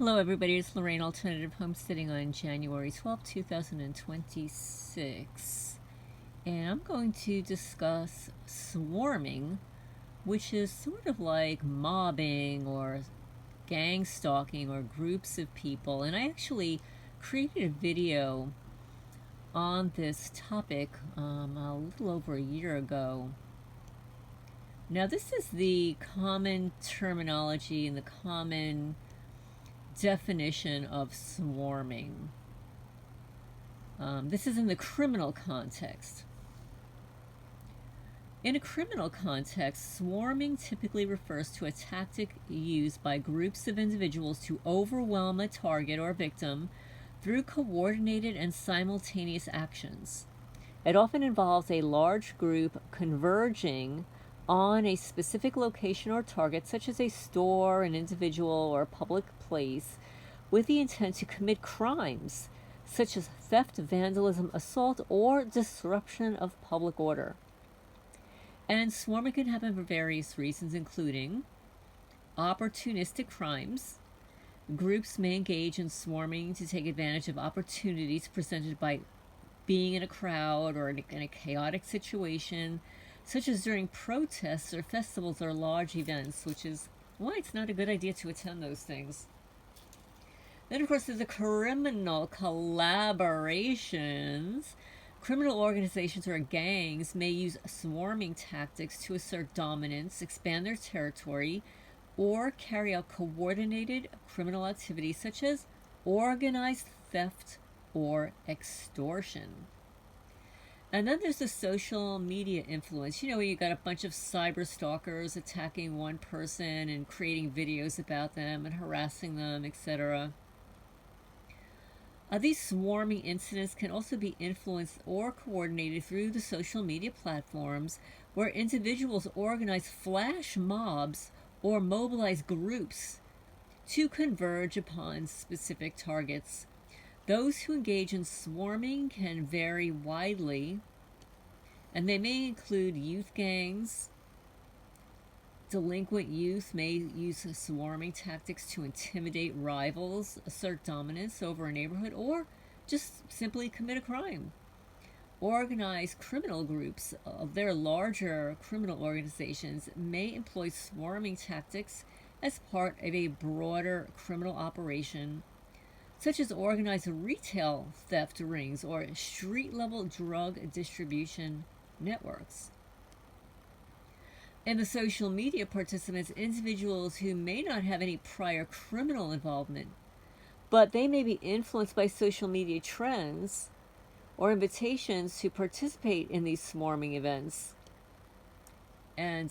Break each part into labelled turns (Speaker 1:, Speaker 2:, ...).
Speaker 1: Hello everybody, it's Lorraine, Alternative Homesteading on January 12, 2026. And I'm going to discuss swarming, which is sort of like mobbing or gang stalking or groups of people. And I actually created a video on this topic a little over a year ago. Now this is the common terminology and the common definition of swarming. This is in the criminal context. In a criminal context, swarming typically refers to a tactic used by groups of individuals to overwhelm a target or victim through coordinated and simultaneous actions. It often involves a large group converging on a specific location or target, such as a store, an individual, or a public place, with the intent to commit crimes such as theft, vandalism, assault, or disruption of public order. And swarming can happen for various reasons, including opportunistic crimes. Groups may engage in swarming to take advantage of opportunities presented by being in a crowd or in a chaotic situation, such as during protests or festivals or large events, which is why it's not a good idea to attend those things. Then, of course, there's the criminal collaborations. Criminal organizations or gangs may use swarming tactics to assert dominance, expand their territory, or carry out coordinated criminal activities such as organized theft or extortion. And then there's the social media influence. Where you got a bunch of cyber stalkers attacking one person and creating videos about them and harassing them, etc. These swarming incidents can also be influenced or coordinated through the social media platforms, where individuals organize flash mobs or mobilize groups to converge upon specific targets. Those who engage in swarming can vary widely, and they may include youth gangs. Delinquent youth may use swarming tactics to intimidate rivals, assert dominance over a neighborhood, or just simply commit a crime. Organized criminal groups of their larger criminal organizations may employ swarming tactics as part of a broader criminal operation, such as organized retail theft rings or street-level drug distribution networks. And the social media participants, individuals who may not have any prior criminal involvement, but they may be influenced by social media trends or invitations to participate in these swarming events. And,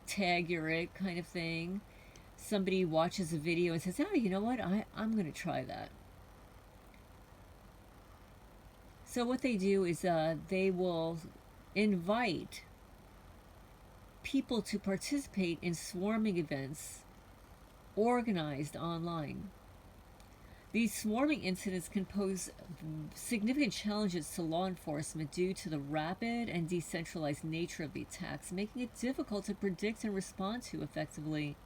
Speaker 1: tag your it kind of thing. Somebody watches a video and says, oh, you know what, I'm going to try that. So what they do is they will invite people to participate in swarming events organized online. These swarming incidents can pose significant challenges to law enforcement due to the rapid and decentralized nature of the attacks, making it difficult to predict and respond to effectively.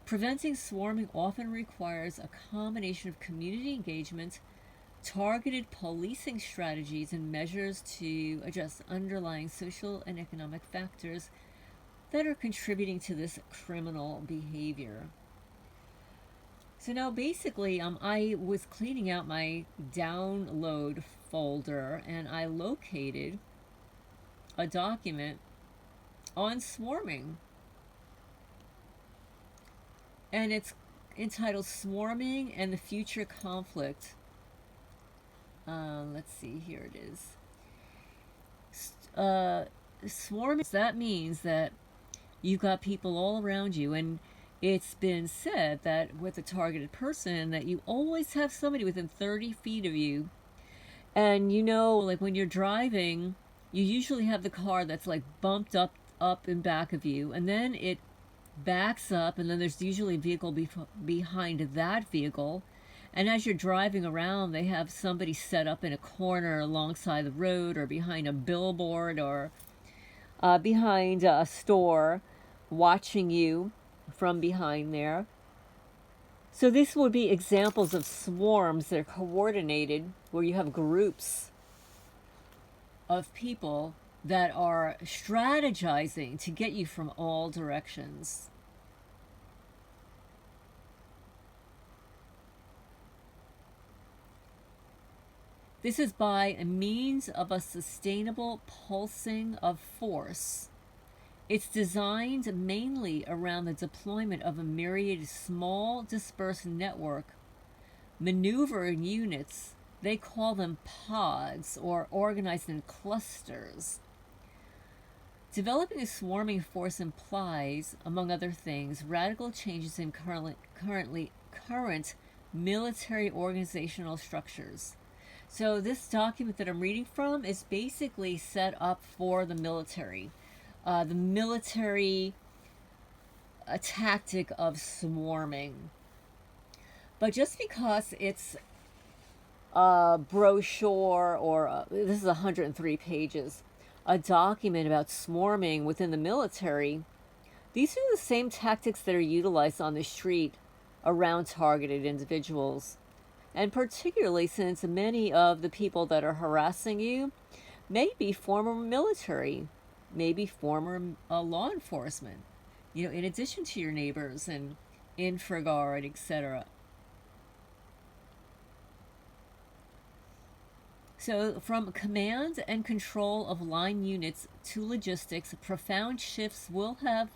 Speaker 1: Preventing swarming often requires a combination of community engagement, targeted policing strategies, and measures to address underlying social and economic factors that are contributing to this criminal behavior. So now basically I was cleaning out my download folder and I located a document on swarming. And it's entitled Swarming and the Future Conflict. Let's see, here it is. Swarming, that means that you've got people all around you, and it's been said that with a targeted person that you always have somebody within 30 feet of you. And like when you're driving, you usually have the car that's like bumped up in back of you, and then it backs up, and then there's usually a vehicle behind that vehicle. And as you're driving around, they have somebody set up in a corner alongside the road or behind a billboard or behind a store watching you from behind there. So these would be examples of swarms that are coordinated, where you have groups of people that are strategizing to get you from all directions. This is by means of a sustainable pulsing of force. It's designed mainly around the deployment of a myriad small dispersed network maneuvering units. They call them pods, or organized in clusters. Developing a swarming force implies, among other things, radical changes in current military organizational structures. So this document that I'm reading from is basically set up for the military. The military tactic of swarming. But just because it's a brochure, or this is 103 pages, a document about swarming within the military, these are the same tactics that are utilized on the street around targeted individuals. And particularly since many of the people that are harassing you may be former military, maybe former law enforcement, in addition to your neighbors and infraguard, etc. So from command and control of line units to logistics, profound shifts will have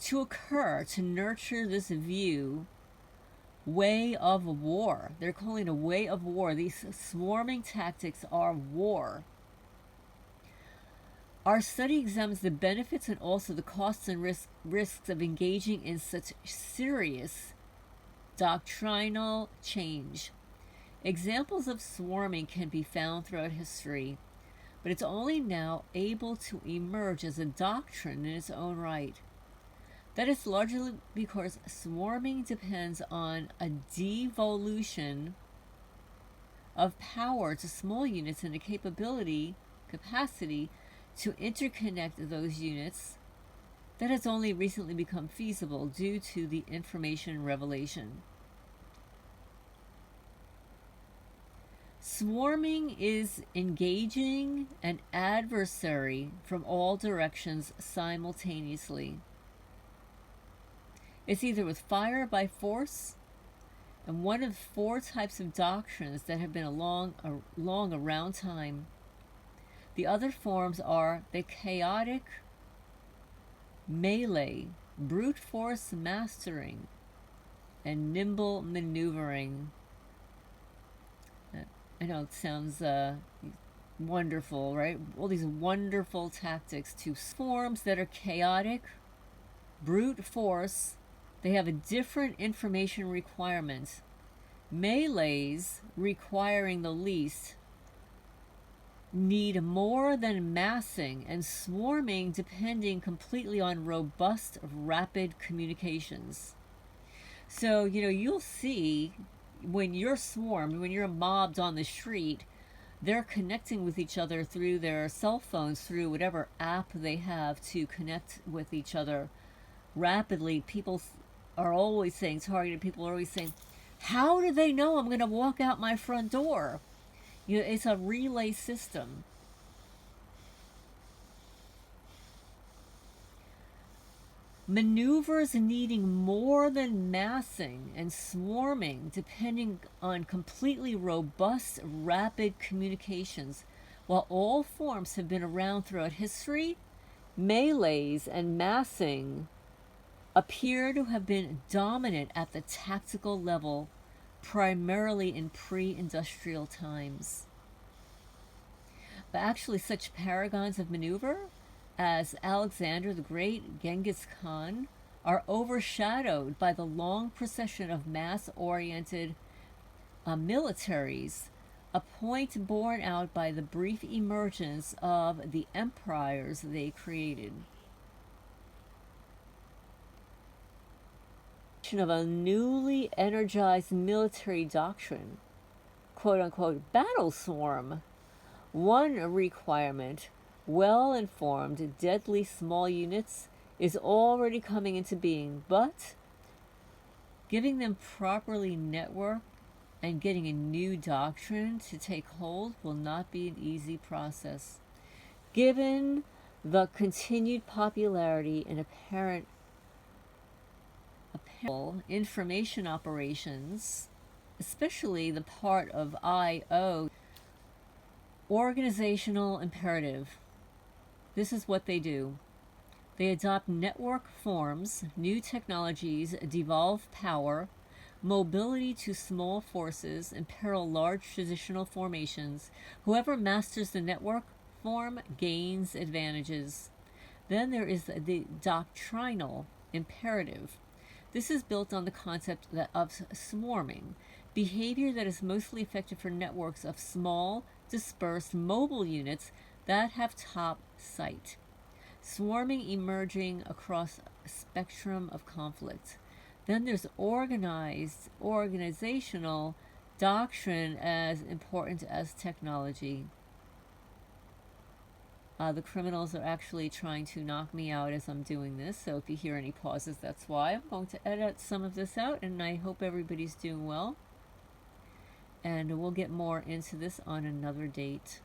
Speaker 1: to occur to nurture this way of war. They're calling it a way of war. These swarming tactics are war. Our study examines the benefits and also the costs and risks of engaging in such serious doctrinal change. Examples of swarming can be found throughout history, but it's only now able to emerge as a doctrine in its own right. That is largely because swarming depends on a devolution of power to small units and a capacity to interconnect those units that has only recently become feasible due to the information revelation. Swarming is engaging an adversary from all directions simultaneously. It's either with fire by force, and one of 4 types of doctrines that have been long around time. The other forms are the chaotic melee, brute force mastering, and nimble maneuvering. I know it sounds wonderful, right? All these wonderful tactics to forms that are chaotic, brute force. They have a different information requirement. Melees, requiring the least, need more than massing, and swarming depending completely on robust, rapid communications. So, you'll see when you're swarmed, when you're mobbed on the street, they're connecting with each other through their cell phones, through whatever app they have to connect with each other rapidly. People are always saying, targeted people are always saying, how do they know I'm going to walk out my front door? It's a relay system. Maneuvers needing more than massing and swarming depending on completely robust, rapid communications. While all forms have been around throughout history, melees and massing appear to have been dominant at the tactical level, primarily in pre-industrial times. But actually, such paragons of maneuver as Alexander the Great, Genghis Khan, are overshadowed by the long procession of mass-oriented militaries, a point borne out by the brief emergence of the empires they created. Of a newly energized military doctrine, quote-unquote BattleSwarm. One requirement, well-informed, deadly small units, is already coming into being, but Giving them properly networked and getting a new doctrine to take hold will not be an easy process. Given the continued popularity and apparent information operations, especially the part of I/O, organizational imperative. This is what they do. They adopt network forms, new technologies, devolve power, mobility to small forces, imperil large traditional formations. Whoever masters the network form gains advantages. Then there is the doctrinal imperative. This is built on the concept of swarming, behavior that is mostly effective for networks of small, dispersed mobile units that have top sight. Swarming emerging across a spectrum of conflict. Then there's organizational doctrine as important as technology. The criminals are actually trying to knock me out as I'm doing this, so if you hear any pauses, that's why. I'm going to edit some of this out, and I hope everybody's doing well. And we'll get more into this on another date.